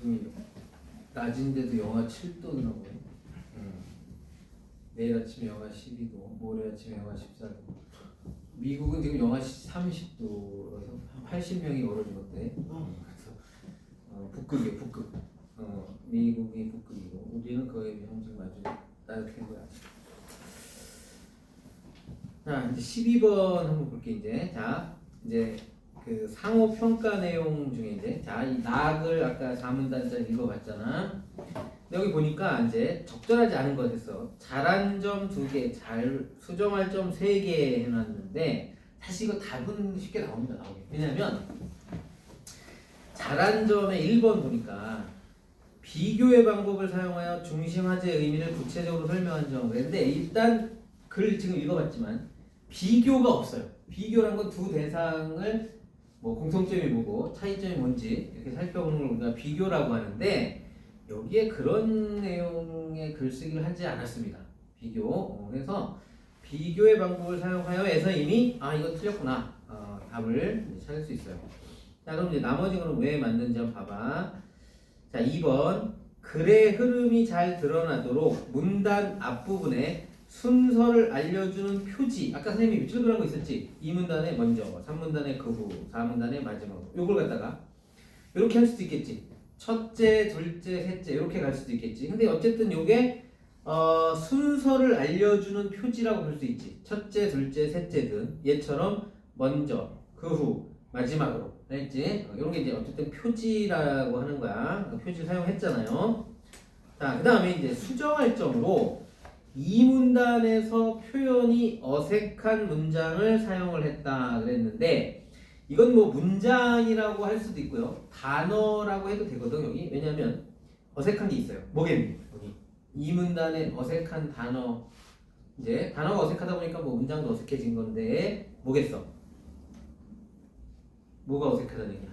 지금 낮인데도 영하 7도더라고요. 내일 아침에 영하 12도, 모레 아침에 영하 14도. 미국은 지금 영하 30도라서 한 80명이 얼어 죽었대. 그래서 북극이에요, 북극. 미국이 북극이고 우리는 거의 지금 아주 따뜻한 거야. 자, 이제 12번 한번 볼게 이제. 자, 이제 그 상호 평가 내용 중에 이제 이 낙을 아까 4문단짜리 읽어봤잖아. 여기 보니까 이제 적절하지 않은 것에서 잘한 점 2개, 잘 수정할 점 3개 해놨는데 사실 이거 답은 쉽게 나옵니다. 왜냐면 잘한 점의 1번 보니까 비교의 방법을 사용하여 중심화제의 의미를 구체적으로 설명한 점. 그런데 일단 글 지금 읽어봤지만 비교가 없어요. 비교란 건 두 대상을 뭐 공통점이 뭐고 차이점이 뭔지 이렇게 살펴보는 걸 우리가 비교라고 하는데 여기에 그런 내용의 글쓰기를 하지 않았습니다. 비교. 그래서 비교의 방법을 사용하여에서 이미 이거 틀렸구나. 답을 찾을 수 있어요. 자, 그럼 이제 나머지 거는 왜 맞는지 한번 봐봐. 자, 2번 글의 흐름이 잘 드러나도록 문단 앞부분에 순서를 알려주는 표지. 아까 선생님이 밑줄 그런 거 있었지? 2문단에 먼저, 3문단에 그 후, 4문단에 마지막으로. 요걸 갖다가 이렇게 할 수도 있겠지. 첫째, 둘째, 셋째 이렇게 갈 수도 있겠지. 근데 어쨌든 요게 순서를 알려주는 표지라고 볼 수 있지. 첫째, 둘째, 셋째든 얘처럼 먼저, 그 후, 마지막으로. 알겠지? 이런 게 이제 어쨌든 표지라고 하는 거야. 표지를 사용했잖아요. 자, 그 다음에 이제 수정할 점으로 이 문단에서 표현이 어색한 문장을 사용을 했다 그랬는데 이건 뭐 문장이라고 할 수도 있고요. 단어라고 해도 되거든 여기. 왜냐면 어색한 게 있어요. 뭐겠니? 여기 이 문단에 어색한 단어. 이제 단어가 어색하다 보니까 뭐 문장도 어색해진 건데 뭐겠어? 뭐가 어색하다는 얘기야?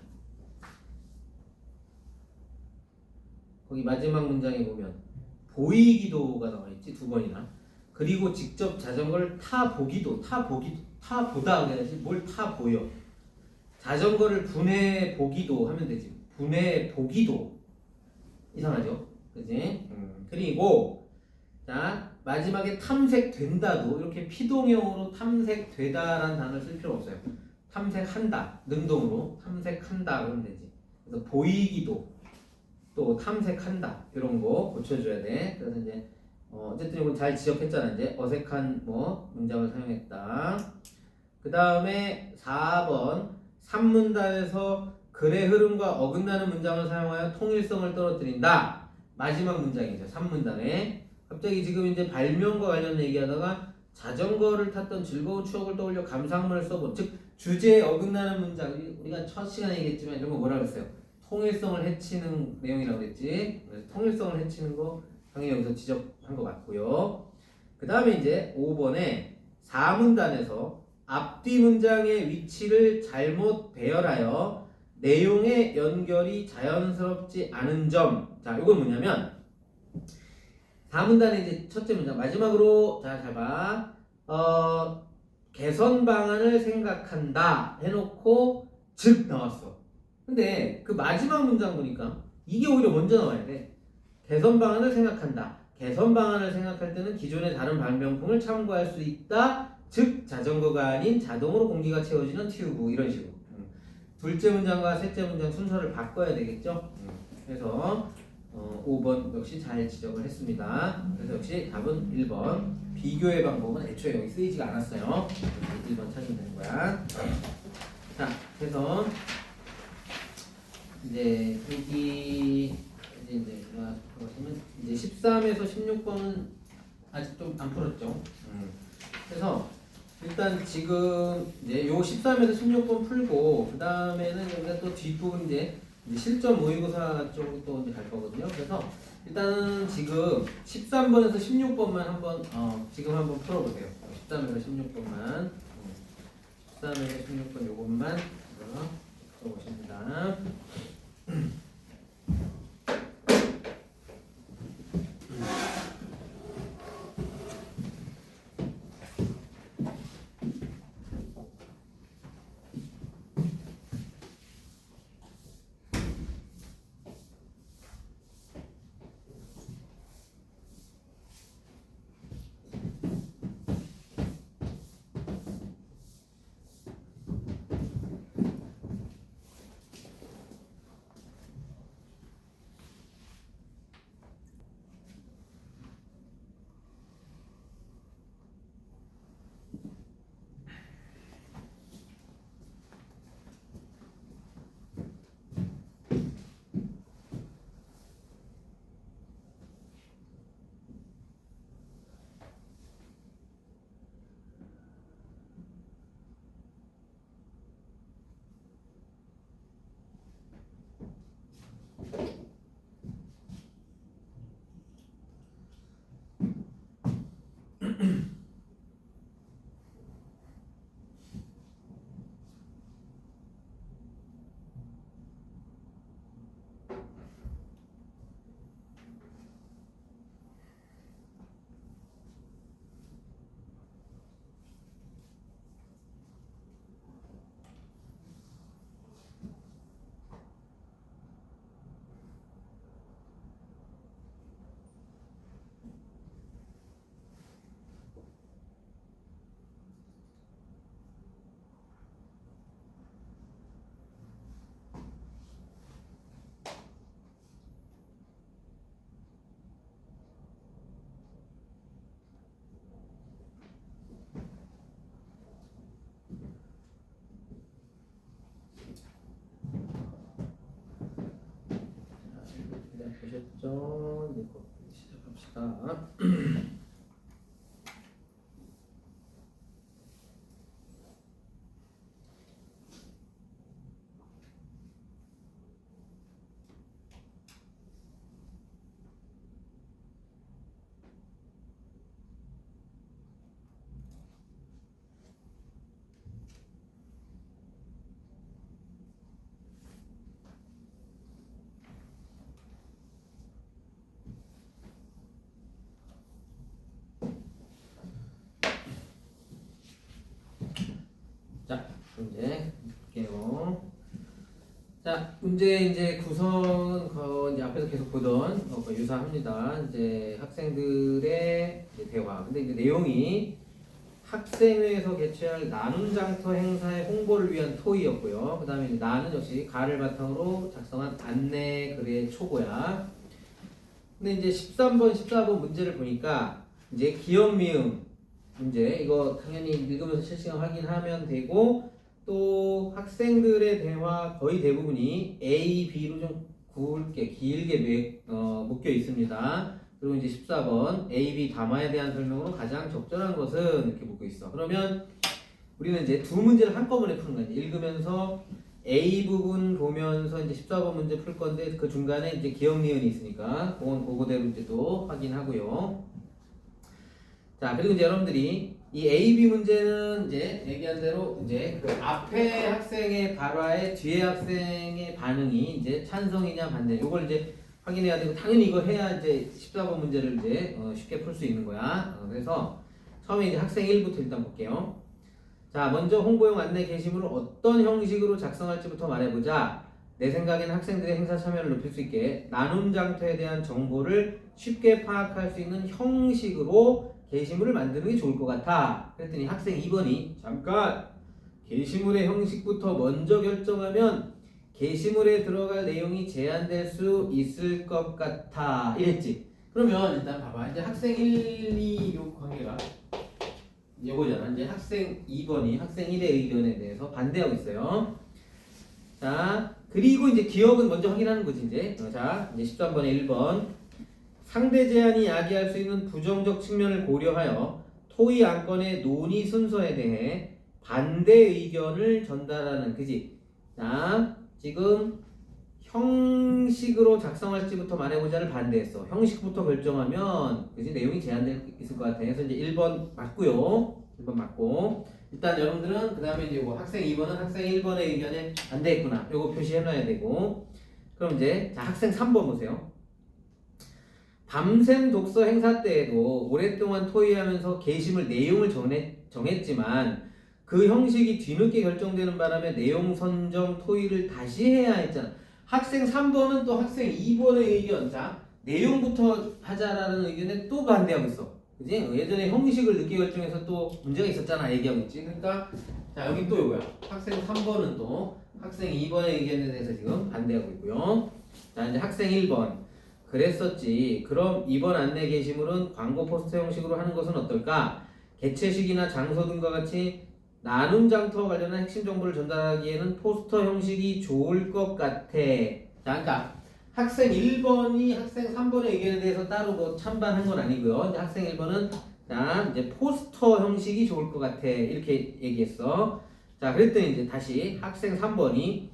거기 마지막 문장에 보면 보이기도가 나와 있지 2번이나. 그리고 직접 자전거를 타보다 그래야지. 뭘 타보여? 자전거를 분해 보기도 하면 되지. 분해 보기도 이상하죠, 그지? 그리고 자 마지막에 탐색된다도 이렇게 피동형으로 탐색되다라는 단어를 쓸 필요 없어요. 탐색한다 능동으로 탐색한다 그러면 되지. 그래서 보이기도 또 탐색한다 이런 거 고쳐줘야 돼. 그래서 이제 어쨌든 이건 잘 지적했잖아. 이제 어색한 뭐 문장을 사용했다. 그 다음에 4번 3문단에서 글의 흐름과 어긋나는 문장을 사용하여 통일성을 떨어뜨린다. 마지막 문장이죠. 3문단에 갑자기 지금 이제 발명과 관련된 얘기하다가 자전거를 탔던 즐거운 추억을 떠올려 감상문을 써본, 즉 주제에 어긋나는 문장. 우리가 첫 시간에 얘기했지만 이런 거 뭐라 그랬어요? 통일성을 해치는 내용이라고 그랬지. 그래서 통일성을 해치는 거 당연히 여기서 지적한 것 같고요. 그 다음에 이제 5번에 4문단에서 앞뒤 문장의 위치를 잘못 배열하여 내용의 연결이 자연스럽지 않은 점. 자, 이건 뭐냐면 4문단의 이제 첫째 문장 마지막으로 잘 봐. 개선 방안을 생각한다 해놓고 즉 나왔어. 근데 그 마지막 문장 보니까 이게 오히려 먼저 나와야 돼. 개선 방안을 생각한다. 개선 방안을 생각할 때는 기존의 다른 발명품을 참고할 수 있다. 즉 자전거가 아닌 자동으로 공기가 채워지는 튜브 이런 식으로. 둘째 문장과 셋째 문장 순서를 바꿔야 되겠죠. 그래서 5번 역시 잘 지적을 했습니다. 그래서 역시 답은 1번. 비교의 방법은 애초에 여기 쓰이지가 않았어요. 1번 찾으면 되는 거야. 자, 그래서 이제 여기 이제 13에서 16번은 아직 좀 안 풀었죠. 그래서 일단 지금 이제 요 13에서 16번 풀고 그 다음에는 우리가 또 뒷부분 이제 실전 모의고사 쪽으로 또 이제 갈 거거든요. 그래서 일단은 지금 13번에서 16번만 한번 지금 한번 풀어보세요. 13에서 16번만 13에서 16번 요것만 풀어보십니다. 되셨죠? 이거 시작합시다. 자, 문제 볼게요. 자, 문제 이제 구성은 이제 앞에서 계속 보던 것과 유사합니다. 이제 학생들의 이제 대화. 근데 이제 내용이 학생회에서 개최할 나눔 장터 행사의 홍보를 위한 토의였고요. 그 다음에 나는 역시 가를 바탕으로 작성한 안내 글의 초고야. 근데 이제 13번, 14번 문제를 보니까 이제 기역 미음 문제 이거 당연히 읽으면서 실시간 확인하면 되고 또 학생들의 대화 거의 대부분이 A, B로 좀 굵게 길게 묶여 있습니다. 그리고 이제 14번 A, B 담화에 대한 설명으로 가장 적절한 것은 이렇게 묶여 있어. 그러면 우리는 이제 두 문제를 한꺼번에 푸는 거야. 읽으면서 A 부분 보면서 이제 14번 문제 풀 건데 그 중간에 이제 기억 니은이 있으니까 그건 그거대로 이제 또 확인하고요. 자, 그리고 이제 여러분들이 이 A, B 문제는 이제 얘기한 대로 이제 그 앞에 학생의 발화에 뒤에 학생의 반응이 이제 찬성이냐 반대. 이걸 이제 확인해야 되고 당연히 이거 해야 이제 14번 문제를 이제 쉽게 풀 수 있는 거야. 그래서 처음에 이제 학생 1부터 일단 볼게요. 자, 먼저 홍보용 안내 게시물을 어떤 형식으로 작성할지부터 말해보자. 내 생각에는 학생들의 행사 참여를 높일 수 있게 나눔 장터에 대한 정보를 쉽게 파악할 수 있는 형식으로 게시물을 만드는 게 좋을 것 같아. 그랬더니 학생 2번이 잠깐 게시물의 형식부터 먼저 결정하면 게시물에 들어갈 내용이 제한될 수 있을 것 같아. 이랬지. 그러면 일단 봐봐. 이제 학생 1, 2 요 관계가 이거잖아. 이제 학생 2번이 학생 1의 의견에 대해서 반대하고 있어요. 자, 그리고 이제 기억은 먼저 확인하는 거지 이제. 자, 이제 13번에 1번. 상대 제안이 야기할 수 있는 부정적 측면을 고려하여 토의 안건의 논의 순서에 대해 반대 의견을 전달하는 그지. 자, 지금 형식으로 작성할지부터 말해보자를 반대했어. 형식부터 결정하면 그지 내용이 제한될 있을 것 같아. 그래서 이제 1번 맞고요. 1번 맞고. 일단 여러분들은 그 다음에 이제 뭐 학생 2번은 학생 1번의 의견에 반대했구나. 요거 표시해놔야 되고. 그럼 이제 자 학생 3번 보세요. 밤샘 독서 행사 때에도 오랫동안 토의하면서 게시물 내용을 정했지만 그 형식이 뒤늦게 결정되는 바람에 내용 선정 토의를 다시 해야 했잖아. 학생 3번은 또 학생 2번의 의견, 자 내용부터 하자라는 의견에 또 반대하고 있어. 그지? 예전에 형식을 늦게 결정해서 또 문제가 있었잖아. 얘기하고 있지. 그러니까 자 여기 또 이거야. 학생 3번은 또 학생 2번의 의견에 대해서 지금 반대하고 있고요. 자 이제 학생 1번. 그랬었지. 그럼 이번 안내 게시물은 광고 포스터 형식으로 하는 것은 어떨까? 개최식이나 장소 등과 같이 나눔 장터와 관련한 핵심 정보를 전달하기에는 포스터 형식이 좋을 것 같아. 자, 그러니까 학생 1번이 학생 3번의 의견에 대해서 따로 뭐 찬반한 건 아니고요. 이제 학생 1번은 자, 이제 포스터 형식이 좋을 것 같아. 이렇게 얘기했어. 자, 그랬더니 이제 다시 학생 3번이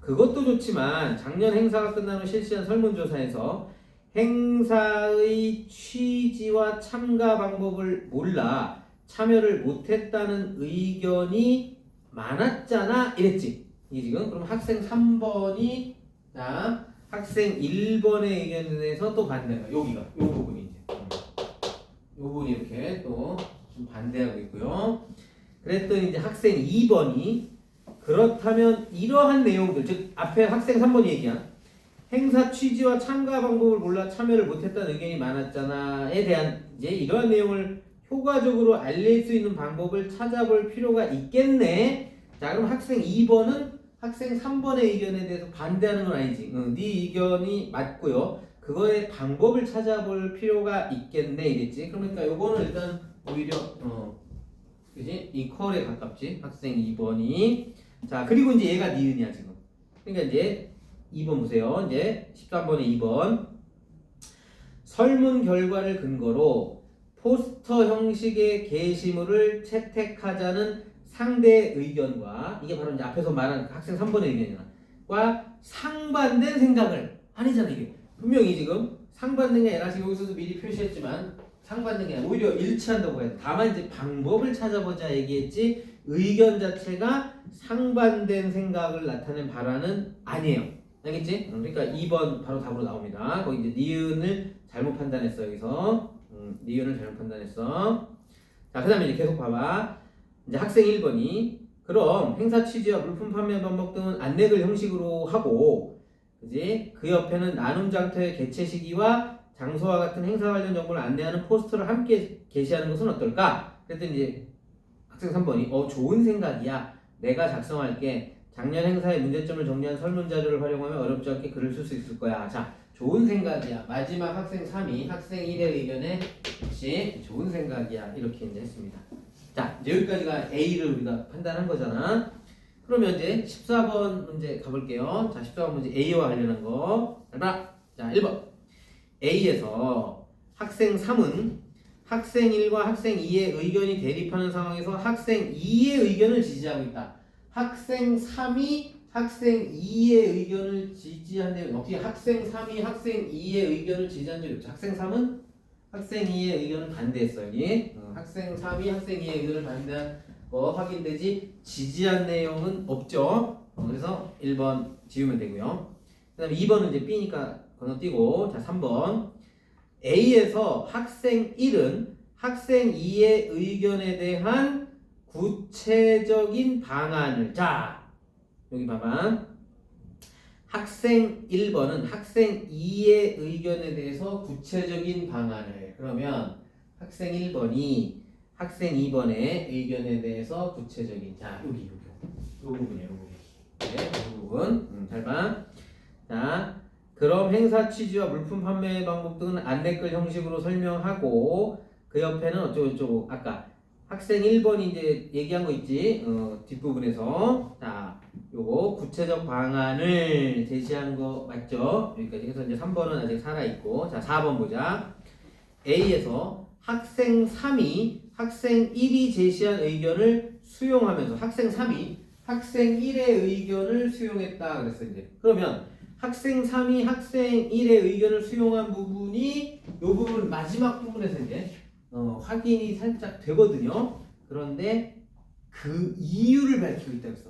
그것도 좋지만 작년 행사가 끝난 후 실시한 설문조사에서 행사의 취지와 참가 방법을 몰라 참여를 못했다는 의견이 많았잖아 이랬지. 이게 지금 그럼 학생 3번이 자 학생 1번의 의견에 대해서 또 반대가 여기가 요 부분이 이제 요 부분이 이렇게 또 좀 반대하고 있고요. 그랬더니 이제 학생 2번이 그렇다면 이러한 내용들 즉 앞에 학생 3번이 얘기한 행사 취지와 참가 방법을 몰라 참여를 못했다는 의견이 많았잖아에 대한 이제 이러한 내용을 효과적으로 알릴 수 있는 방법을 찾아볼 필요가 있겠네. 자 그럼 학생 2번은 학생 3번의 의견에 대해서 반대하는 건 아니지. 네 의견이 맞고요. 그거의 방법을 찾아볼 필요가 있겠네 이랬지. 그러니까 요거는 일단 오히려 그지? 이퀄에 가깝지. 학생 2번이. 자 그리고 이제 얘가 니은이야 지금. 그러니까 이제 2번 보세요. 이제 13번에 2번. 설문 결과를 근거로 포스터 형식의 게시물을 채택하자는 상대의 의견과 이게 바로 이제 앞에서 말한 학생 3번의 의견과 상반된 생각을 아니잖아. 이게 분명히 지금 상반된 게 아니라 지금 여기서도 미리 표시했지만 상반된 게 아니라 오히려 일치한다고 해야 돼. 다만 이제 방법을 찾아보자 얘기했지 의견 자체가 상반된 생각을 나타낸 발언은 아니에요. 알겠지? 그러니까 2번 바로 답으로 나옵니다. 거기 이제 니은을 잘못 판단했어. 여기서 니은을 잘못 판단했어. 자, 그 다음에 이제 계속 봐봐. 이제 학생 1번이 그럼 행사 취지와 물품 판매 방법 등은 안내글 형식으로 하고, 그지? 그 옆에는 나눔 장터의 개최 시기와 장소와 같은 행사 관련 정보를 안내하는 포스터를 함께 게시하는 것은 어떨까? 그랬더니 이제 학생 3번이 좋은 생각이야. 내가 작성할게. 작년 행사의 문제점을 정리한 설문 자료를 활용하면 어렵지 않게 글을 쓸 수 있을 거야. 자, 좋은 생각이야. 마지막 학생 3이 학생 1의 의견에 역시 좋은 생각이야. 이렇게 이제 했습니다. 자, 이제 여기까지가 A를 우리가 판단한 거잖아. 그러면 이제 14번 문제 가볼게요. 자, 14번 문제 A와 관련한 거. 잘 봐. 자, 1번. A에서 학생 3은 학생 1과 학생 2의 의견이 대립하는 상황에서 학생 2의 의견을 지지하고 있다. 학생 3이 학생 2의 의견을 지지한다면 어떻게 학생 3이 학생 2의 의견을 지지한 적이 없죠. 학생 3은 학생 2의 의견을 반대했어요. 여기 학생 3이 학생 2의 의견을 반대한 거 확인되지 지지한 내용은 없죠. 그래서 1번 지우면 되고요. 그 다음에 2번은 이제 B니까 건너뛰고, 자 3번 A에서 학생 1은 학생 2의 의견에 대한 구체적인 방안을, 자 여기 봐봐. 학생 1번은 학생 2의 의견에 대해서 구체적인 방안을, 그러면 학생 1번이 학생 2번의 의견에 대해서 구체적인, 자 여기 요 부분이에요. 요 부분. 네, 요 부분. 잘 봐. 자, 그럼 행사 취지와 물품 판매 방법 등은 안내글 형식으로 설명하고 그 옆에는 어쩌고저쩌고 아까 학생 1번이 이제 얘기한 거 있지? 뒷부분에서 자, 요거 구체적 방안을 제시한 거 맞죠? 여기까지 해서 이제 3번은 아직 살아있고, 자 4번 보자. A에서 학생 3이 학생 1이 제시한 의견을 수용하면서 학생 3이 학생 1의 의견을 수용했다 그랬어. 이제 그러면 학생 3이 학생 1의 의견을 수용한 부분이 요 부분 마지막 부분에서 이제 확인이 살짝 되거든요. 그런데 그 이유를 밝히고 있다 그랬어.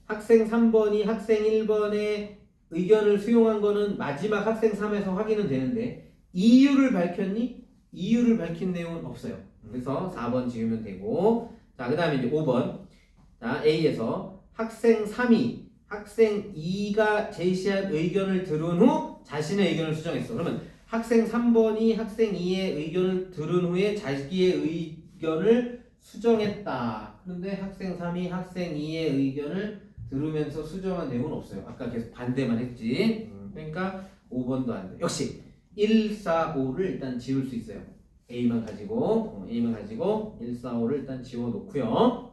학생 3번이 학생 1번의 의견을 수용한 거는 마지막 학생 3에서 확인은 되는데 이유를 밝혔니? 이유를 밝힌 내용은 없어요. 그래서 4번 지우면 되고, 자 그 다음에 이제 5번. 자 A에서 학생 3이 학생 2가 제시한 의견을 들은 후 자신의 의견을 수정했어. 그러면 학생 3번이 학생 2의 의견을 들은 후에 자기의 의견을 수정했다. 그런데 학생 3이 학생 2의 의견을 들으면서 수정한 내용은 없어요. 아까 계속 반대만 했지. 그러니까 5번도 안 돼. 역시 1, 4, 5를 일단 지울 수 있어요. A만 가지고 1, 4, 5를 일단 지워놓고요.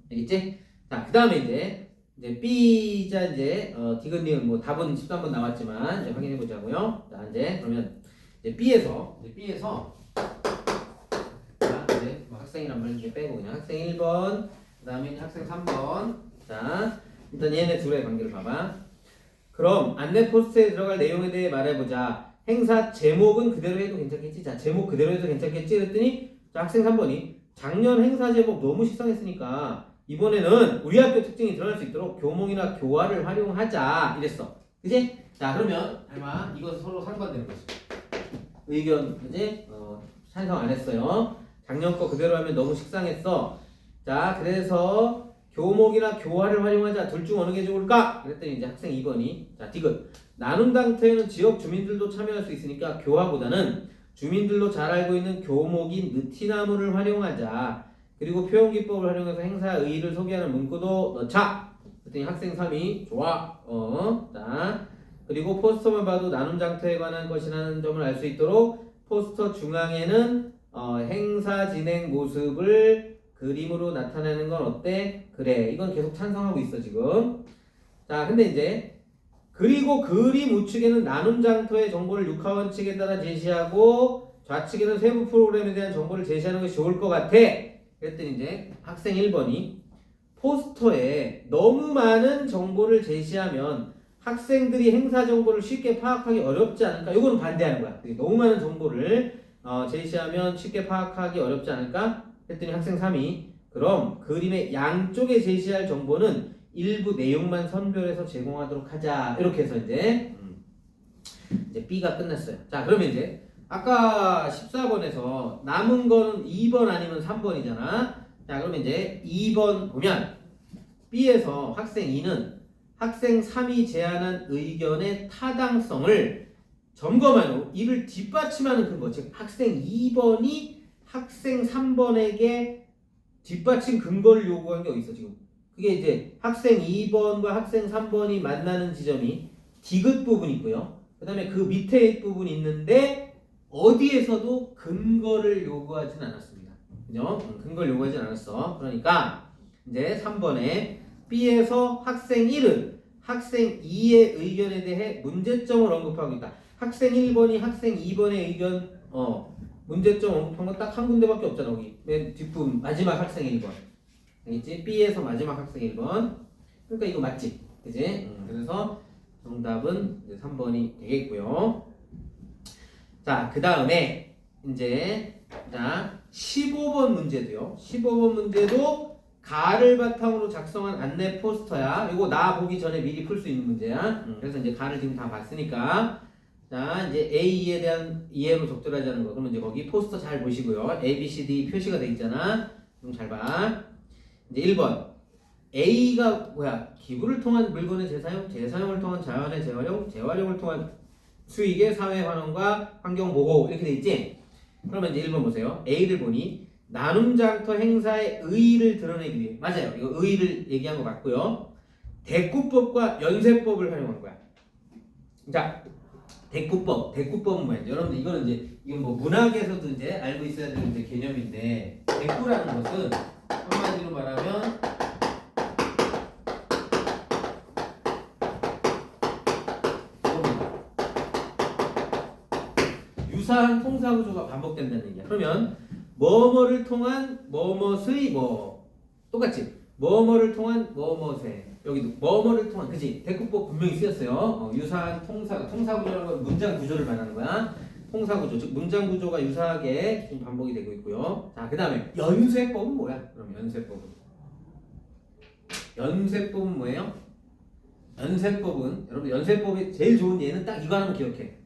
알겠지? 자, 그 다음에 이제 B자 이제 디귿니은 뭐 답은 13번 나왔지만 이제 확인해 보자고요. 자, 이제 그러면 이제 B에서 자, 이제 뭐 학생이란 말 이제 빼고 그냥 학생 1번, 그다음에 학생 3번. 자, 일단 얘네 둘의 관계를 봐봐. 그럼 안내 포스트에 들어갈 내용에 대해 말해보자. 행사 제목은 그대로 해도 괜찮겠지? 자, 제목 그대로 해도 괜찮겠지? 그랬더니 자, 학생 3번이 작년 행사 제목 너무 식상했으니까 이번에는 우리 학교 특징이 드러날 수 있도록 교목이나 교화를 활용하자 이랬어. 그지? 자, 그러면 알마 이거 서로 상반되는 거지. 의견 그지? 찬성 안 했어요. 작년 거 그대로 하면 너무 식상했어. 자, 그래서 교목이나 교화를 활용하자. 둘 중 어느 게 좋을까? 그랬더니 이제 학생 2번이 자, 디귿. 나눔 당토에는 지역 주민들도 참여할 수 있으니까 교화보다는 주민들도 잘 알고 있는 교목인 느티나무를 활용하자. 그리고 표현기법을 활용해서 행사 의의를 소개하는 문구도 넣자. 그랬더니 학생 3이 좋아. 자, 그리고 포스터만 봐도 나눔 장터에 관한 것이라는 점을 알 수 있도록 포스터 중앙에는 행사 진행 모습을 그림으로 나타내는 건 어때? 그래. 이건 계속 찬성하고 있어 지금. 자, 근데 이제 그리고 그림 우측에는 나눔 장터의 정보를 육하원칙에 따라 제시하고 좌측에는 세부 프로그램에 대한 정보를 제시하는 것이 좋을 것 같아. 그랬더니 이제 학생 1번이 포스터에 너무 많은 정보를 제시하면 학생들이 행사 정보를 쉽게 파악하기 어렵지 않을까? 이거는 반대하는 거야. 너무 많은 정보를 제시하면 쉽게 파악하기 어렵지 않을까? 했더니 학생 3이 그럼 그림의 양쪽에 제시할 정보는 일부 내용만 선별해서 제공하도록 하자. 이렇게 해서 이제 B가 끝났어요. 자, 그러면 이제 아까 14번에서 남은 거는 2번 아니면 3번이잖아. 자, 그러면 이제 2번 보면 B에서 학생 2는 학생 3이 제안한 의견의 타당성을 점검한 후 이를 뒷받침하는 근거, 즉 학생 2번이 학생 3번에게 뒷받침 근거를 요구한 게 어디 있어 지금? 그게 이제 학생 2번과 학생 3번이 만나는 지점이 디귿 부분이 있고요. 그 다음에 그 밑에 부분이 있는데 어디에서도 근거를 요구하진 않았습니다. 그죠? 근거를 요구하진 않았어. 그러니까 이제 3번에 B에서 학생 1은 학생 2의 의견에 대해 문제점을 언급하고 있다. 학생 1번이 학생 2번의 의견 문제점 언급한 건 딱 한 군데밖에 없잖아. 거기 맨 뒷부분 마지막 학생 1번. 알겠지? B에서 마지막 학생 1번. 그러니까 이거 맞지? 그지? 그래서 정답은 3번이 되겠고요. 자, 그 다음에 이제 자 15번 문제도요. 15번 문제도 가를 바탕으로 작성한 안내 포스터야. 이거 나 보기 전에 미리 풀 수 있는 문제야. 그래서 이제 가를 지금 다 봤으니까 자 이제 A2에 대한 이해로 적절하지 않은 거. 그러면 이제 거기 포스터 잘 보시고요. A, B, C, D 표시가 돼 있잖아. 좀 잘 봐. 이제 1번 A가 뭐야? 기부를 통한 물건의 재사용, 재사용을 통한 자원의 재활용, 재활용을 통한 수익의 사회 환원과 환경 보호 이렇게 돼 있지? 그러면 이제 1번 보세요. A를 보니 나눔 장터 행사의 의의를 드러내기 위해 맞아요. 이거 의의를 얘기한 거 맞고요. 대꾸법과 연쇄법을 활용한 거야. 자, 대꾸법은 뭐야? 여러분들 이거는 이제 이건 뭐 문학에서도 이제 알고 있어야 되는 이제 개념인데 대꾸라는 것은 한마디로 말하면 유사한 통사 구조가 반복된다는 얘기야. 그러면 뭐뭐를 통한 뭐뭇의 뭐 똑같지? 뭐뭐를 통한 뭐뭇의 여기도 뭐뭐를 통한 그지? 대꾸법 분명히 쓰였어요. 유사한 통사 구조라는 건 문장 구조를 말하는 거야. 통사 구조 즉 문장 구조가 유사하게 지금 반복이 되고 있고요. 자, 그다음에 연쇄법은 뭐야? 그럼 연쇄법은 뭐예요? 연쇄법은 여러분 연쇄법이 제일 좋은 예는 딱 이거 하나만 기억해.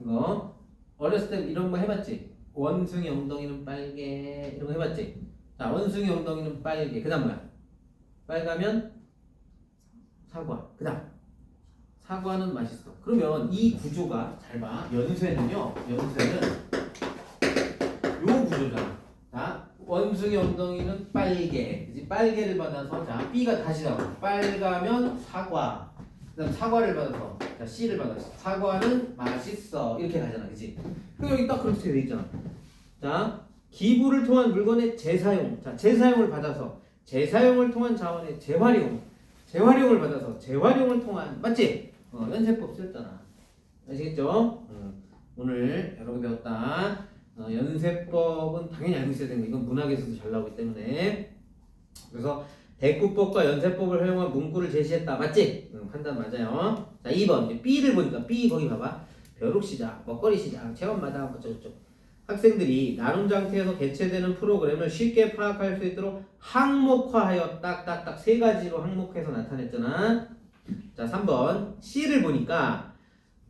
이거 어렸을 때 이런 거 해봤지? 원숭이 엉덩이는 빨개 이런 거 해봤지? 자, 원숭이 엉덩이는 빨개. 그다음 뭐야? 빨가면 사과. 그다음 사과는 맛있어. 그러면 이 구조가 잘 봐. 연쇄는 요 구조잖아. 자, 원숭이 엉덩이는 빨개. 그지? 빨개를 받아서 자 B가 다시 나와. 빨가면 사과. 그다음 사과를 받아서 자 C를 받아서 사과는 맛있어 이렇게 가잖아, 그렇지? 그럼 여기 딱 그렇게 돼 있잖아. 자, 기부를 통한 물건의 재사용, 자 재사용을 받아서 재사용을 통한 자원의 재활용을 받아서 재활용을 통한 맞지? 연쇄법 쓰였잖아. 아시겠죠? 오늘 여러 개 배웠다. 연쇄법은 당연히 알고 있어야 되는 거. 이건 문학에서도 잘 나오기 때문에. 그래서 대꾸법과 연쇄법을 활용한 문구를 제시했다. 맞지? 판단 맞아요. 자, 2번. 이제 B를 보니까 B 거기 봐봐. 벼룩 시작, 먹거리 시작, 체험마당 어쩌고저쩌고. 학생들이 나눔 장터에서 개최되는 프로그램을 쉽게 파악할 수 있도록 항목화하여 딱딱딱 세 가지로 항목해서 나타냈잖아. 자, 3번. C를 보니까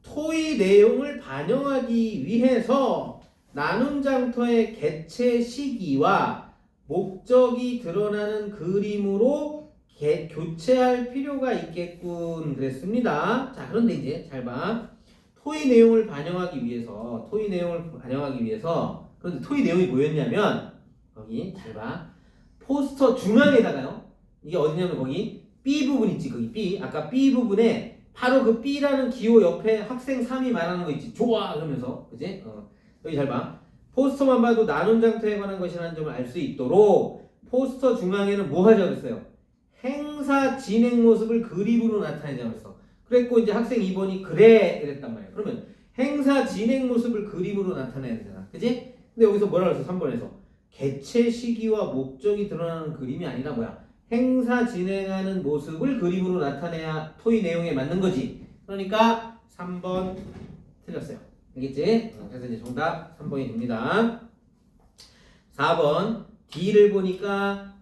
토의 내용을 반영하기 위해서 나눔 장터의 개최 시기와 목적이 드러나는 그림으로 교체할 필요가 있겠군 그랬습니다. 자, 그런데 이제 잘 봐. 토의 내용을 반영하기 위해서 그런데 토의 내용이 뭐였냐면 거기 잘 봐. 포스터 중앙에다가요. 이게 어디냐면 거기 B 부분 있지. 거기 B. 아까 B 부분에 바로 그 B라는 기호 옆에 학생 3이 말하는 거 있지. 좋아 그러면서 그지? 여기 잘 봐. 포스터만 봐도 나눔 장터에 관한 것이라는 점을 알 수 있도록 포스터 중앙에는 뭐 하자고 했어요? 행사 진행 모습을 그림으로 나타내자고 했어. 그랬고 이제 학생 2번이 그래 이랬단 말이야. 그러면 행사 진행 모습을 그림으로 나타내야 되잖아. 그지? 근데 여기서 뭐라 그랬어? 3번에서 개최 시기와 목적이 드러나는 그림이 아니라 뭐야? 행사 진행하는 모습을 그림으로 나타내야 토의 내용에 맞는 거지. 그러니까 3번 틀렸어요. 알겠지? 그래서 이제 정답 3번이 됩니다. 4번 D를 보니까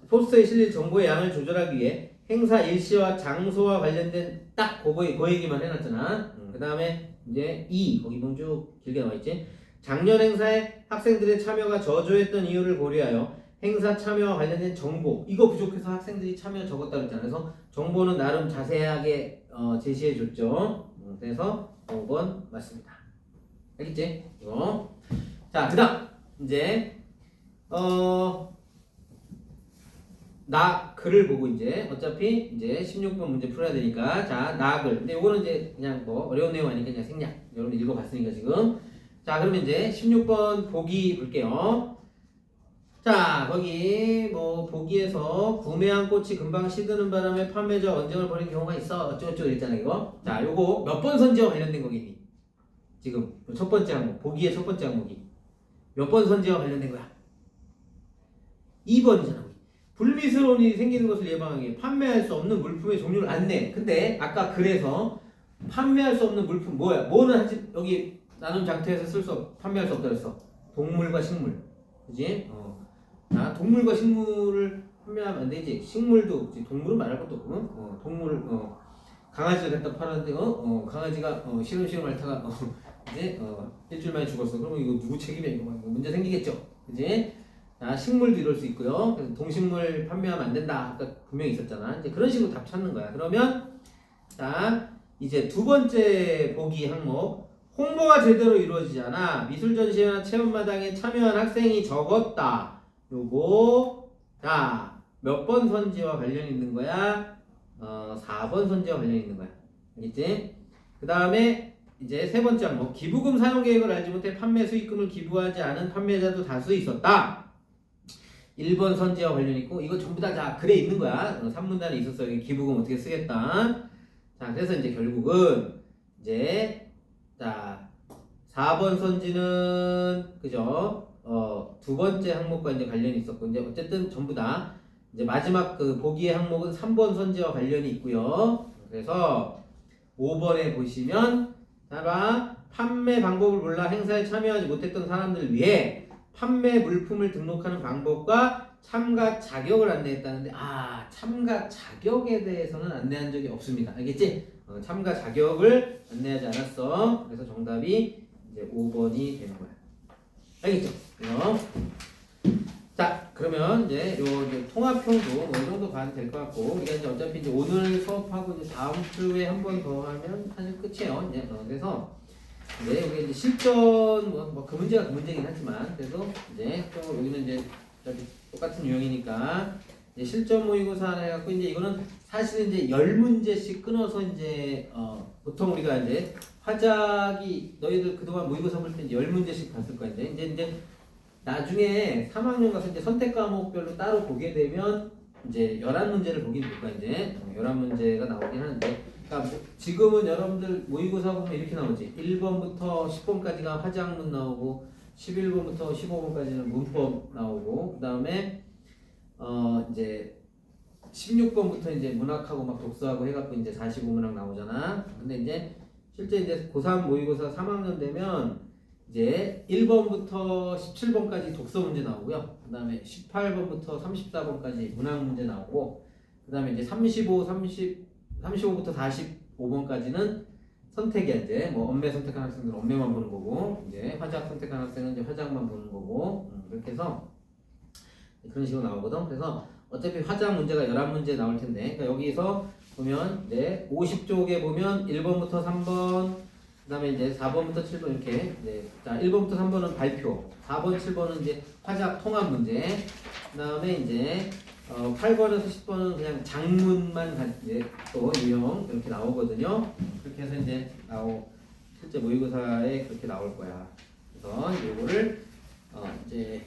포스터에 실릴 정보의 양을 조절하기 위해 행사 일시와 장소와 관련된 딱 그 얘기만 해놨잖아. 그 다음에 이제 E 거기 보면 쭉 길게 나와있지. 작년 행사에 학생들의 참여가 저조했던 이유를 고려하여 행사 참여와 관련된 정보 이거 부족해서 학생들이 참여 적었다 그랬잖아. 그래서 정보는 나름 자세하게 제시해줬죠. 그래서 5번 맞습니다. 알겠지? 이거. 자, 그다음 이제 나 글을 보고 이제 어차피 이제 16번 문제 풀어야 되니까 자, 나 글. 근데 이거는 이제 그냥 뭐 어려운 내용 아니니까 그냥 생략. 여러분 읽어봤으니까 지금. 자, 그러면 이제 16번 보기 볼게요. 자, 거기 뭐 보기에서 구매한 꽃이 금방 시드는 바람에 판매자가 언쟁을 벌인 경우가 있어. 어쩌고저쩌고 이랬잖아 이거. 자, 요거 몇 번 선지와 관련된 거겠니? 지금 첫 번째 항목 보기의 첫 번째 항목이 몇 번 선지와 관련된 거야? 2번이잖아. 불미스러운 일이 생기는 것을 예방하기 위해 판매할 수 없는 물품의 종류를 안내. 근데 아까 그래서 판매할 수 없는 물품 뭐야? 뭐는 하지 여기 나눔 장터에서 판매할 수 없다 그랬어. 동물과 식물. 그지? 자, 동물과 식물을 판매하면 안 되지. 식물도 동물은 말할 것도 없고 동물 강아지를 갖다 팔았는데 강아지가 시름시름 앓다가 이제 일주일 만에 죽었어. 그러면 이거 누구 책임이야? 이거 문제 생기겠죠. 그지? 자, 식물도 이럴 수 있고요. 그래서 동식물 판매하면 안 된다. 아까 분명히 있었잖아. 이제 그런 식으로 답 찾는 거야. 그러면 자, 이제 두 번째 보기 항목. 홍보가 제대로 이루어지지 않아 미술 전시회나 체험마당에 참여한 학생이 적었다. 요거 자, 몇 번 선지와 관련이 있는 거야? 4번 선지와 관련이 있는 거야. 알겠지? 그 다음에 이제 세 번째 항목. 기부금 사용 계획을 알지 못해 판매 수익금을 기부하지 않은 판매자도 다수 있었다. 1번 선지와 관련이 있고 이거 전부 다 글에 있는 거야. 3문단에 있었어. 여기 기부금 어떻게 쓰겠다. 자, 그래서 이제 결국은 이제 자 4번 선지는 그죠? 두 번째 항목과 이제 관련이 있었고 이제 어쨌든 전부 다 이제 마지막 그 보기의 항목은 3번 선지와 관련이 있고요. 그래서 5번에 보시면 봐봐 판매 방법을 몰라 행사에 참여하지 못했던 사람들을 위해 판매 물품을 등록하는 방법과 참가 자격을 안내했다는데 참가 자격에 대해서는 안내한 적이 없습니다. 알겠지? 참가 자격을 안내하지 않았어. 그래서 정답이 이제 5번이 되는 거야. 알겠죠? 자, 그러면 이제 이제 통합형도 뭐 이 정도 봐도 될 것 같고 우리가 이제 어차피 이제 오늘 수업하고 이제 다음 주에 한 번 더 하면 사실 끝이에요. 이제 그래서 네, 여기 이제 실전 그 문제가 그 문제긴 하지만 그래도 이제 또 여기는 이제 똑같은 유형이니까 이제 실전 모의고사 하나 해갖고 이제 이거는 사실은 이제 10문제씩 끊어서 이제 보통 우리가 이제 화작이 너희들 그동안 모의고사 볼 때 이제 10문제씩 봤을 거야. 이제 나중에 3학년 가서 이제 선택 과목별로 따로 보게 되면 이제 11문제를 보긴 볼 거야. 이제 11문제가 나오긴 하는데 그러니까 지금은 여러분들 모의고사 보면 이렇게 나오지. 1번부터 10번까지가 화작문 나오고 11번부터 15번까지는 문법 나오고 그 다음에 이제 16번부터 이제 문학하고 막 독서하고 해갖고 이제 45문학 나오잖아. 근데 이제 실제 이제 고3 모의고사 3학년 되면 이제 1번부터 17번까지 독서 문제 나오고요. 그 다음에 18번부터 34번까지 문학 문제 나오고 그 다음에 이제 35부터 45번까지는 선택이야. 이제 뭐 언매 선택한 학생들은 언매만 보는 거고 이제 화작 선택한 학생은 이제 화작만 보는 거고 그렇게 해서 그런 식으로 나오거든. 그래서 어차피 화작 문제가 11문제 나올 텐데 그러니까 여기서 보면 이제 50쪽에 보면 1번부터 3번 그 다음에 이제 4번부터 7번 이렇게 자 1번부터 3번은 발표 4번 7번은 이제 화작 통합 문제 그 다음에 이제 8번에서 10번은 그냥 장문만 이제 또 유형 이렇게 나오거든요. 그렇게 해서 이제 실제 모의고사에 그렇게 나올 거야. 그래서 이거를 이제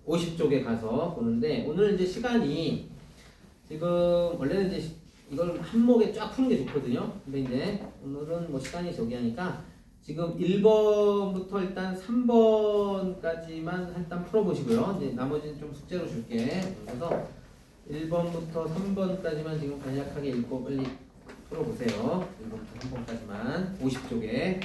50쪽에 가서 보는데 오늘 이제 시간이 지금 원래는 이제 이걸 한목에 쫙 푸는 게 좋거든요. 근데 이제 오늘은 뭐 시간이 저기 하니까 지금 1번부터 일단 3번까지만 일단 풀어보시고요. 이제 나머지는 좀 숙제로 줄게. 그래서 1번부터 3번까지만 지금 간략하게 읽고 빨리 풀어보세요. 1번부터 3번까지만 50쪽에.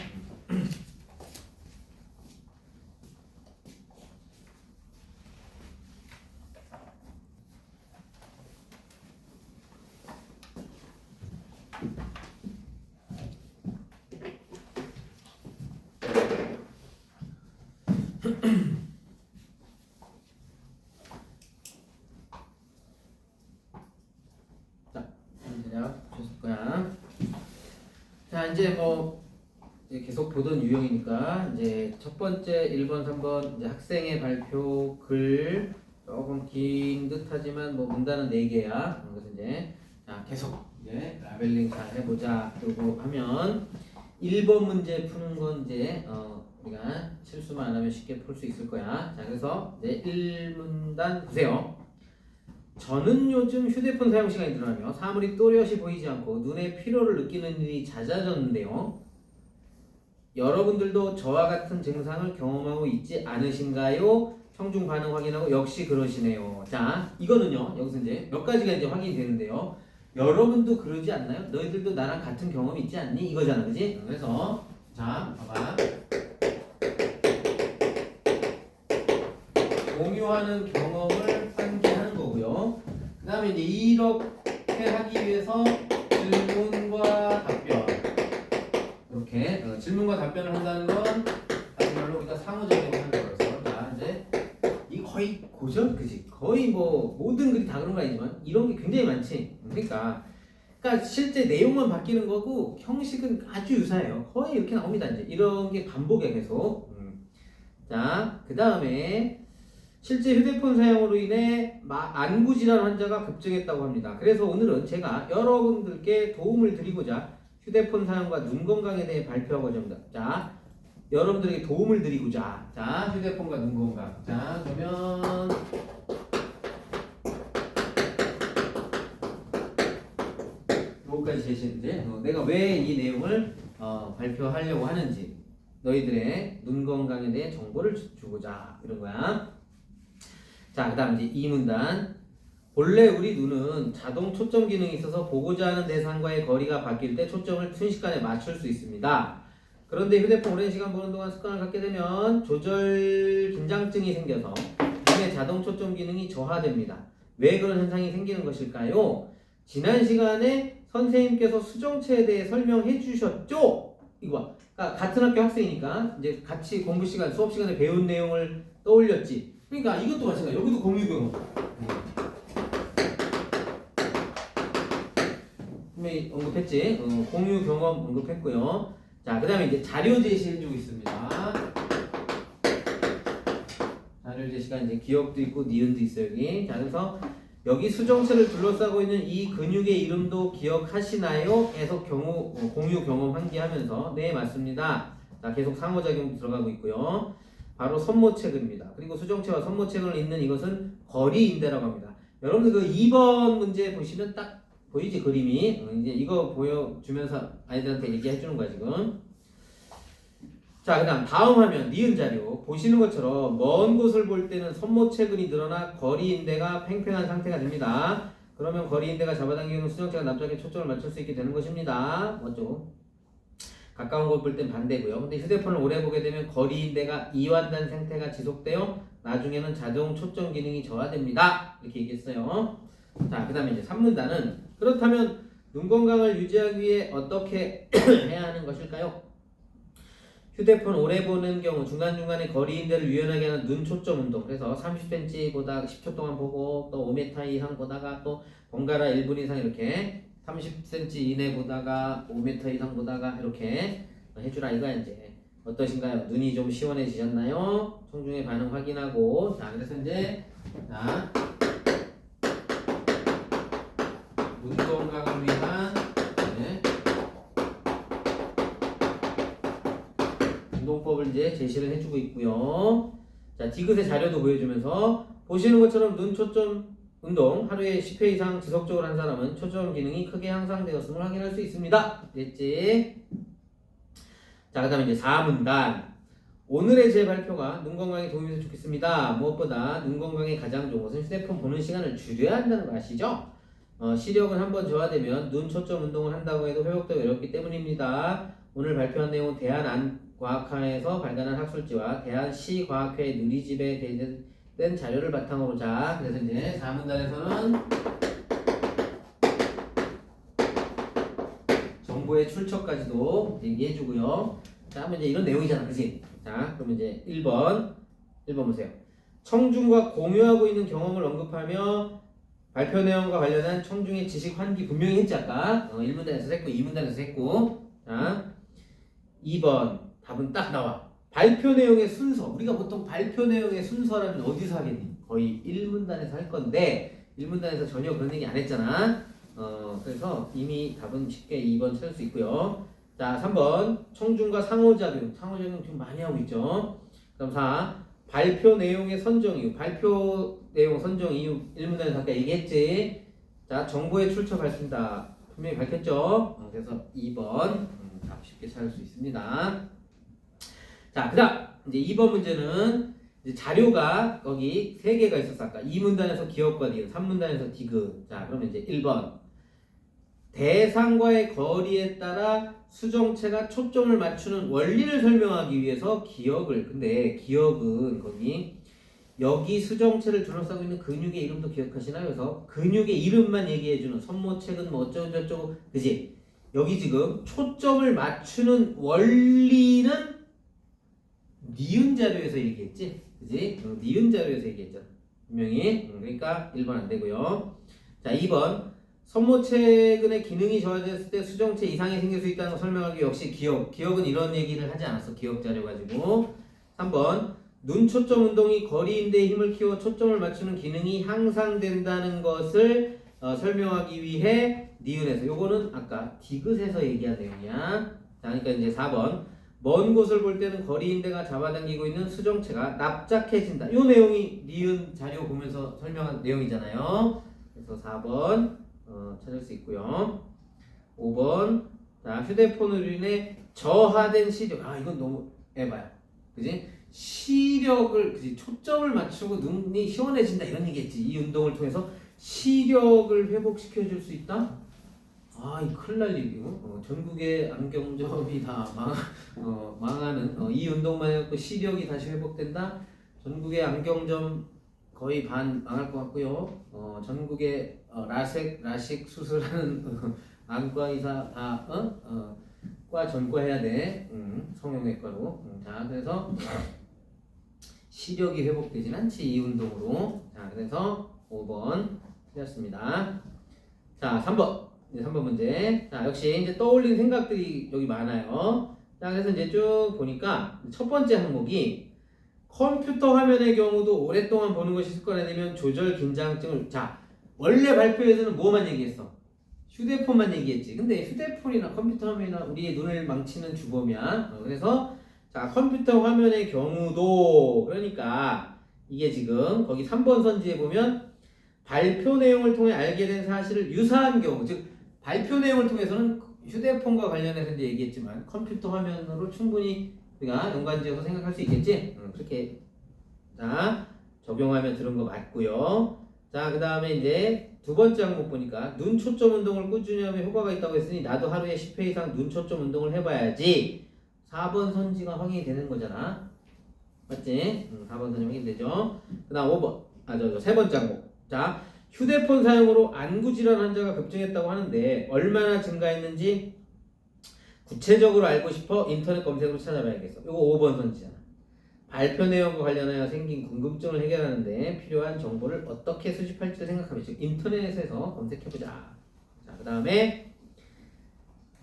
보셨을 거야. 자, 이제 뭐 이제 계속 보던 유형이니까 이제 첫 번째 1번, 3번 이제 학생의 발표 글 조금 긴 듯하지만 뭐 문단은 4개야. 그래서 이제 자, 계속 이제 라벨링 잘 해보자. 그리고 하면 1번 문제 푸는 건 이제 우리가 실수만 안 하면 쉽게 풀 수 있을 거야. 자, 그래서 이제 1문단 보세요. 저는 요즘 휴대폰 사용 시간이 늘어나며 사물이 또렷이 보이지 않고 눈의 피로를 느끼는 일이 잦아졌는데요. 여러분들도 저와 같은 증상을 경험하고 있지 않으신가요? 청중 반응 확인하고 역시 그러시네요. 자, 이거는요. 여기서 이제 몇 가지가 이제 확인이 되는데요. 여러분도 그러지 않나요? 너희들도 나랑 같은 경험이 있지 않니? 이거잖아, 그지? 그래서 자, 봐봐. 공유하는 경험을 환기하는 거고요. 그 다음에 이제 이렇게 하기 위해서 질문과 답변. 이렇게 질문과 답변을 한다는 건 다시 말로 우리가 상호작용을 하는 거라서. 자, 이제 이 거의 고전, 그지? 거의 뭐 모든 글이 다 그런 건 아니지만 이런 게 굉장히 많지. 그러니까 실제 내용만 바뀌는 거고 형식은 아주 유사해요. 거의 이렇게 나옵니다. 이제 이런 게 반복해 계속. 자, 그 다음에 실제 휴대폰 사용으로 인해 안구 질환 환자가 급증했다고 합니다. 그래서 오늘은 제가 여러분들께 도움을 드리고자 휴대폰 사용과 눈 건강에 대해 발표하고자 합니다. 자, 여러분들에게 도움을 드리고자. 자, 휴대폰과 눈 건강. 자, 그러면 뭐까지 제시했는데 내가 왜 이 내용을 발표하려고 하는지 너희들의 눈 건강에 대해 정보를 주고자 이런 거야. 자, 그 다음 이제 2문단. 본래 우리 눈은 자동 초점 기능이 있어서 보고자 하는 대상과의 거리가 바뀔 때 초점을 순식간에 맞출 수 있습니다. 그런데 휴대폰 오랜 시간 보는 동안 습관을 갖게 되면 조절 긴장증이 생겨서 눈의 자동 초점 기능이 저하됩니다. 왜 그런 현상이 생기는 것일까요? 지난 시간에 선생님께서 수정체에 대해 설명해 주셨죠? 이거 봐. 그러니까 같은 학교 학생이니까 이제 같이 공부 시간, 수업 시간에 배운 내용을 떠올렸지. 그러니까 이것도 마찬가지야. 여기도 공유 경험. 분명히 언급했지. 공유 경험 언급했고요. 자, 그 다음에 이제 자료 제시해주고 있습니다. 자료 제시가 이제 기억도 있고 니은도 있어요 여기. 자, 그래서 여기 수정체를 둘러싸고 있는 이 근육의 이름도 기억하시나요? 계속 공유 경험 환기하면서 네 맞습니다. 자, 계속 상호작용 들어가고 있고요. 바로 선모체근입니다. 그리고 수정체와 선모체근을 잇는 이것은 거리인대라고 합니다. 여러분들 그 2번 문제 보시면 딱 보이지 그림이. 이제 이거 보여주면서 아이들한테 얘기해 주는 거야 지금. 자, 그 다음 화면 니은 자료 보시는 것처럼 먼 곳을 볼 때는 선모체근이 늘어나 거리인대가 팽팽한 상태가 됩니다. 그러면 거리인대가 잡아당기는 수정체가 납작하게 초점을 맞출 수 있게 되는 것입니다. 맞죠? 가까운 곳 볼 땐 반대고요. 근데 휴대폰을 오래 보게 되면 거리인대가 이완된 상태가 지속되어 나중에는 자동 초점 기능이 저하됩니다. 이렇게 얘기했어요. 자, 그 다음에 이제 3문단은 그렇다면 눈 건강을 유지하기 위해 어떻게 해야 하는 것일까요? 휴대폰 오래 보는 경우 중간중간에 거리인대를 유연하게 하는 눈 초점 운동. 그래서 30cm 보다 10초 동안 보고 또 5m 이상 보다가 또 번갈아 1분 이상 이렇게 30cm 이내 보다가 5m 이상 보다가 이렇게 해주라 이거야. 이제 어떠신가요? 눈이 좀 시원해지셨나요? 청중의 반응 확인하고. 자, 그래서 이제 자, 눈 건강을 위한 운동법을 이제 제시를 해주고 있고요. 자, 디귿의 자료도 보여주면서 보시는 것처럼 눈 초점 운동 하루에 10회 이상 지속적으로 한 사람은 초점 기능이 크게 향상되었음을 확인할 수 있습니다. 됐지? 자, 그 다음에 이제 4문단. 오늘의 제 발표가 눈 건강에 도움이 되면 좋겠습니다. 무엇보다 눈 건강에 가장 좋은 것은 휴대폰 보는 시간을 줄여야 한다는 거 아시죠? 시력은 한번 저하되면 눈 초점 운동을 한다고 해도 회복되기 어렵기 때문입니다. 오늘 발표한 내용은 대한안과학회에서 발간한 학술지와 대한시과학회 누리집에 된 자료를 바탕으로 자 그래서 이제 4문단에서는 정보의 출처까지도 얘기해주고요. 자, 한번 이제 이런 내용이잖아, 그치? 자, 그러면 이제 1번 보세요. 청중과 공유하고 있는 경험을 언급하며 발표 내용과 관련한 청중의 지식 환기 분명히 했지 아까 1문단에서 했고 2문단에서 했고. 자, 2번 답은 딱 나와. 발표 내용의 순서. 우리가 보통 발표 내용의 순서라면 어디서 하겠니? 거의 1문단에서 할 건데 1문단에서 전혀 그런 얘기 안 했잖아. 그래서 이미 답은 쉽게 2번 찾을 수 있고요. 자, 3번 청중과 상호작용. 상호작용 지금 많이 하고 있죠. 그럼 4. 발표 내용의 선정 이유. 발표 내용 선정 이유 1문단에서 아까 얘기했지. 자, 정보의 출처 밝힌다. 분명히 밝혔죠. 그래서 2번 답 쉽게 찾을 수 있습니다. 자, 그 다음 이제 2번 문제는 이제 자료가 거기 3개가 있었어. 아까 2문단에서 기업과 니은, 3문단에서 디귿. 자, 그러면 이제 1번 대상과의 거리에 따라 수정체가 초점을 맞추는 원리를 설명하기 위해서 기억을. 근데 기억은 거기 여기 수정체를 둘러싸고 있는 근육의 이름도 기억하시나요? 그래서 근육의 이름만 얘기해주는 선모책은 뭐 어쩌고 저쩌고, 그지? 여기 지금 초점을 맞추는 원리는 니은 자료에서 얘기했지, 그지? 니은 자료에서 얘기했죠. 분명히. 그러니까 1번 안 되고요. 자, 2번 선모체근의 기능이 저하됐을 때 수정체 이상이 생길 수 있다는 걸 설명하기 위해 역시 기억은 이런 얘기를 하지 않았어. 기억 자료 가지고. 3번 눈 초점 운동이 거리인대의 힘을 키워 초점을 맞추는 기능이 향상된다는 것을 설명하기 위해 니은에서. 요거는 아까 디귿에서 얘기한 내용이야. 자, 그러니까 이제 4번 먼 곳을 볼 때는 거리인대가 잡아당기고 있는 수정체가 납작해진다. 요 내용이 니은 자료 보면서 설명한 내용이잖아요. 그래서 4번 찾을 수 있고요. 5번 자, 휴대폰으로 인해 저하된 시력. 이건 너무 에바야, 그지? 시력을, 그지? 초점을 맞추고 눈이 시원해진다 이런 얘기했지. 이 운동을 통해서 시력을 회복시켜 줄 수 있다? 이 큰일 날 일이고. 전국의 안경점이 다 망하는 이 운동만 해갖고 시력이 다시 회복된다? 전국의 안경점 거의 반 망할 것 같고요. 전국의 라식 수술하는 안과 의사 다 과 전과해야 돼. 성형외과로. 자, 그래서 시력이 회복되진 않지 이 운동으로. 자, 그래서 5번 틀렸습니다. 자, 3번. 이제 3번 문제. 자, 역시 이제 떠올린 생각들이 여기 많아요. 자, 그래서 이제 쭉 보니까 첫 번째 항목이 컴퓨터 화면의 경우도 오랫동안 보는 것이 습관이 되면 조절 긴장증을. 자, 원래 발표에서는 뭐만 얘기했어? 휴대폰만 얘기했지. 근데 휴대폰이나 컴퓨터 화면이나 우리의 눈을 망치는 주범이야. 그래서 자, 컴퓨터 화면의 경우도, 그러니까 이게 지금 거기 3번 선지에 보면 발표 내용을 통해 알게 된 사실을 유사한 경우, 즉 발표 내용을 통해서는 휴대폰과 관련해서 이제 얘기했지만 컴퓨터 화면으로 충분히 우리가 연관지어서 생각할 수 있겠지? 그렇게 자 적용하면 들은 거 맞고요. 자, 그 다음에 이제 두 번째 항목 보니까 눈 초점 운동을 꾸준히 하면 효과가 있다고 했으니 나도 하루에 10회 이상 눈 초점 운동을 해봐야지. 4번 선지가 확인이 되는 거잖아. 맞지? 4번 선지 확인되죠. 그 다음 5번 세 번째 항목. 자, 휴대폰 사용으로 안구질환 환자가 급증했다고 하는데 얼마나 증가했는지 구체적으로 알고 싶어 인터넷 검색으로 찾아봐야겠어. 이거 5번 선지잖아. 발표 내용과 관련하여 생긴 궁금증을 해결하는데 필요한 정보를 어떻게 수집할지를 생각하면 즉 인터넷에서 검색해보자. 자, 그 다음에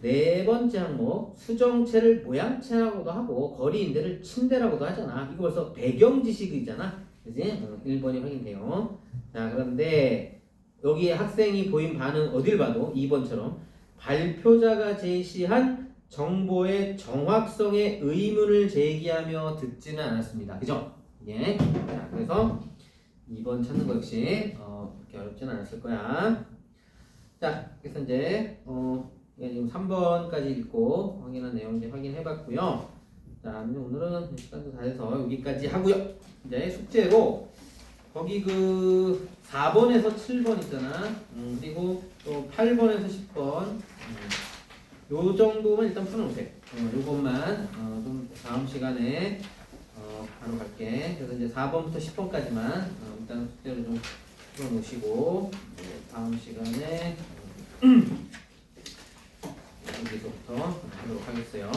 네 번째 항목 수정체를 모양체라고도 하고 거리인대를 침대라고도 하잖아. 이거 벌써 배경 지식이잖아, 그지? 1번이 확인돼요. 자, 그런데 여기에 학생이 보인 반응 어딜 봐도 2번처럼 발표자가 제시한 정보의 정확성에 의문을 제기하며 듣지는 않았습니다. 그죠? 예. 자, 그래서 2번 찾는 거 역시 그렇게 어렵진 않았을 거야. 자, 그래서 이제 이게 지금 3번까지 읽고 확인한 내용 이제 확인해봤고요. 자, 이제 오늘은 시간도 다 돼서 여기까지 하고요. 이제 숙제로 거기 그 4번에서 7번 있잖아. 그리고 또 8번에서 10번. 요 정도만 일단 풀어놓으세요. 요것만 좀 다음 시간에 바로 갈게. 그래서 이제 4번부터 10번까지만 일단 숙제를 좀 풀어놓으시고 다음 시간에 여기서부터 하도록 하겠어요.